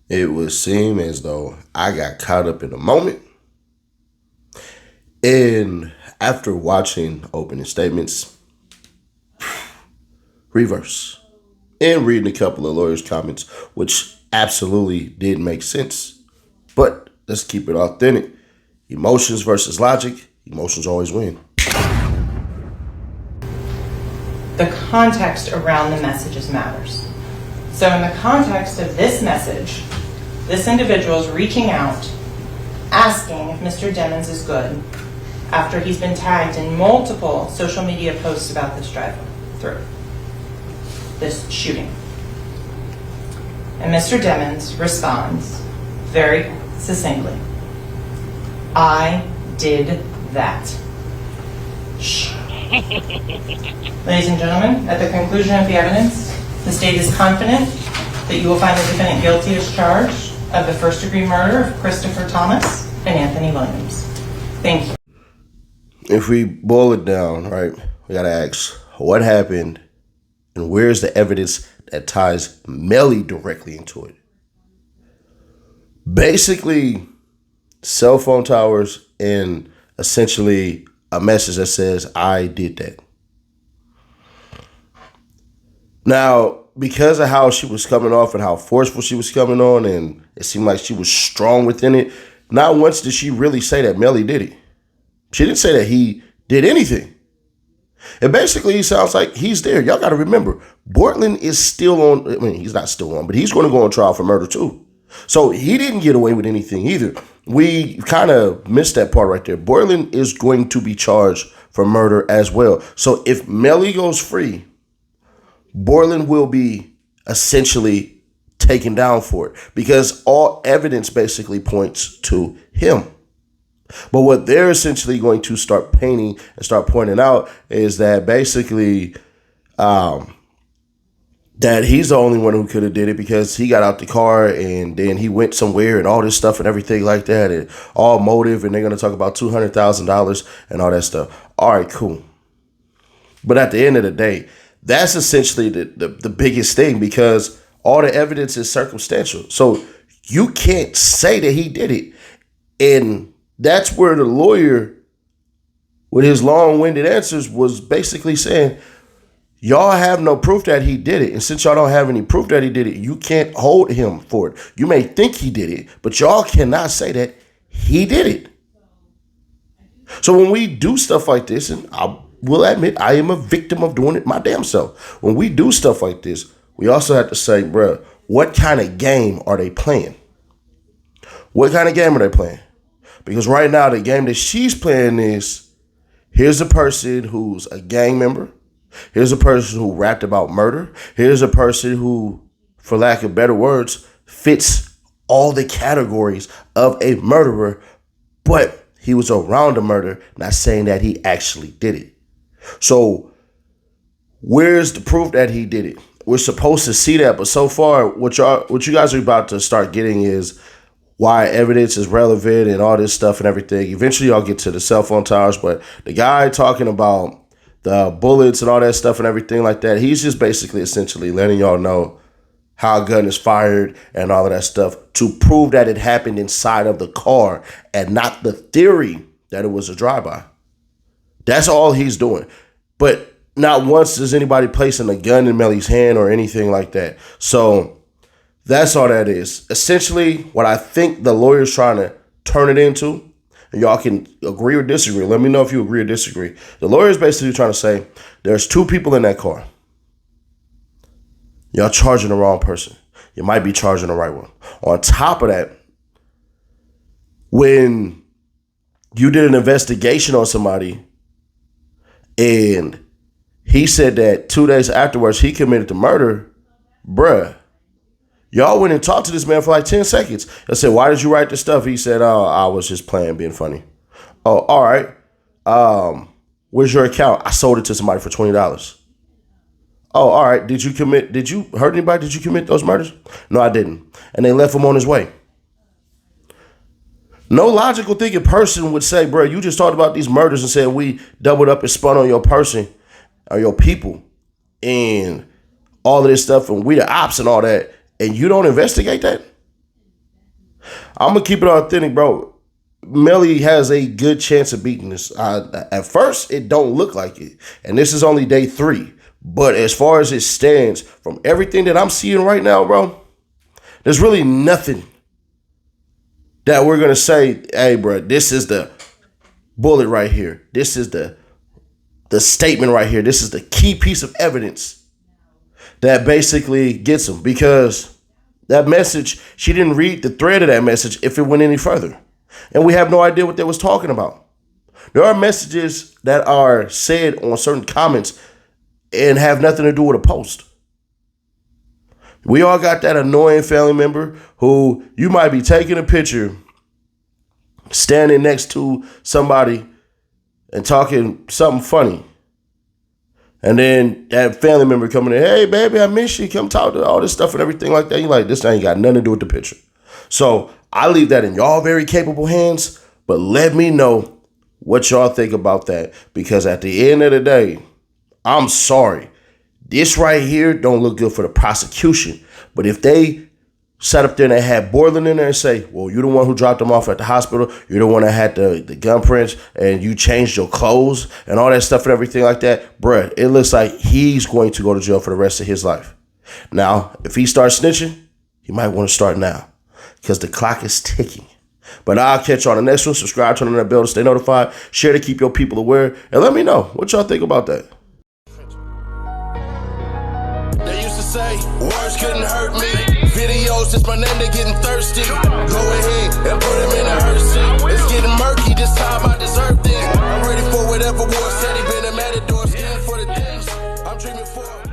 It would seem as though I got caught up in the moment. And after watching opening statements, reverse, and reading a couple of lawyers' comments, which absolutely did make sense. But let's keep it authentic. Emotions versus logic, emotions always win. The context around the messages matters. So in the context of this message, this individual is reaching out, asking if Mr. Demmons is good, after he's been tagged in multiple social media posts about this drive-through, this shooting. And Mr. Demmons responds very succinctly, "I did that." Shh. Ladies and gentlemen, at the conclusion of the evidence, the state is confident that you will find the defendant guilty as charged of the first-degree murder of Christopher Thomas and Anthony Williams. Thank you. If we boil it down, right, we gotta ask what happened and where's the evidence that ties Melly directly into it. Basically, cell phone towers and essentially a message that says, "I did that." Now, because of how she was coming off and how forceful she was coming on, and it seemed like she was strong within it, not once did she really say that Melly did it. She didn't say that he did anything. And basically, he sounds like he's there. Y'all got to remember, Bortland is still on. I mean, he's not still on, but he's going to go on trial for murder too. So he didn't get away with anything either. We kind of missed that part right there. Bortland is going to be charged for murder as well. So if Melly goes free, Bortland will be essentially taken down for it because all evidence basically points to him. But what they're essentially going to start painting and start pointing out is that basically that he's the only one who could have did it because he got out the car and then he went somewhere and all this stuff and everything like that and all motive, and they're going to talk about $200,000 and all that stuff. All right, cool. But at the end of the day, that's essentially the biggest thing because all the evidence is circumstantial. So you can't say that he did it. And that's where the lawyer, with his long-winded answers, was basically saying, y'all have no proof that he did it. And since y'all don't have any proof that he did it, you can't hold him for it. You may think he did it, but y'all cannot say that he did it. So when we do stuff like this, and I will admit I am a victim of doing it my damn self. When we do stuff like this, we also have to say, bruh, what kind of game are they playing? What kind of game are they playing? Because right now, the game that she's playing is, here's a person who's a gang member. Here's a person who rapped about murder. Here's a person who, for lack of better words, fits all the categories of a murderer, but he was around a murder, not saying that he actually did it. So where's the proof that he did it? We're supposed to see that, but so far, what you guys are about to start getting is why evidence is relevant and all this stuff and everything. Eventually, I'll get to the cell phone towers, but the guy talking about the bullets and all that stuff and everything like that, he's just basically essentially letting y'all know how a gun is fired and all of that stuff to prove that it happened inside of the car and not the theory that it was a drive-by. That's all he's doing. But not once is anybody placing a gun in Melly's hand or anything like that. So that's all that is. Essentially, what I think the lawyer's trying to turn it into, and y'all can agree or disagree. Let me know if you agree or disagree. The lawyer's basically trying to say there's two people in that car. Y'all charging the wrong person. You might be charging the right one. On top of that, when you did an investigation on somebody and he said that 2 days afterwards he committed the murder, bruh, y'all went and talked to this man for like 10 seconds. I said, why did you write this stuff? He said, oh, I was just playing, being funny. Oh, all right. Where's your account? I sold it to somebody for $20. Oh, all right. Did you hurt anybody? Did you commit those murders? No, I didn't. And they left him on his way. No logical thinking person would say, bro, you just talked about these murders and said we doubled up and spun on your person or your people and all of this stuff and we the ops and all that, and you don't investigate that? I'm gonna keep it authentic, bro. Melly has a good chance of beating this. At first, it don't look like it, and this is only day 3. But as far as it stands, from everything that I'm seeing right now, bro, there's really nothing that we're gonna say, hey, bro, this is the bullet right here. This is the statement right here. This is the key piece of evidence that basically gets him, because that message, she didn't read the thread of that message if it went any further. And we have no idea what they was talking about. There are messages that are said on certain comments and have nothing to do with a post. We all got that annoying family member who you might be taking a picture standing next to somebody and talking something funny. And then that family member coming in, hey, baby, I miss you. Come talk to all this stuff and everything like that. You're like, this ain't got nothing to do with the picture. So I leave that in y'all very capable hands, but let me know what y'all think about that. Because at the end of the day, I'm sorry. This right here don't look good for the prosecution. But if they sat up there and they had Borland in there and say, well, you're the one who dropped him off at the hospital. You're the one that had the gun prints and you changed your clothes and all that stuff and everything like that. Bruh, it looks like he's going to go to jail for the rest of his life. Now, if he starts snitching, he might want to start now because the clock is ticking. But I'll catch you on the next one. Subscribe, turn on that bell to stay notified. Share to keep your people aware. And let me know what y'all think about that. They used to say, words couldn't hurt me. Videos, just my name, they getting thirsty. Go ahead and put him in a hearse. It's getting murky, this time I deserve this. I'm ready for whatever war said. He been a matador, skin for the things I'm dreaming for.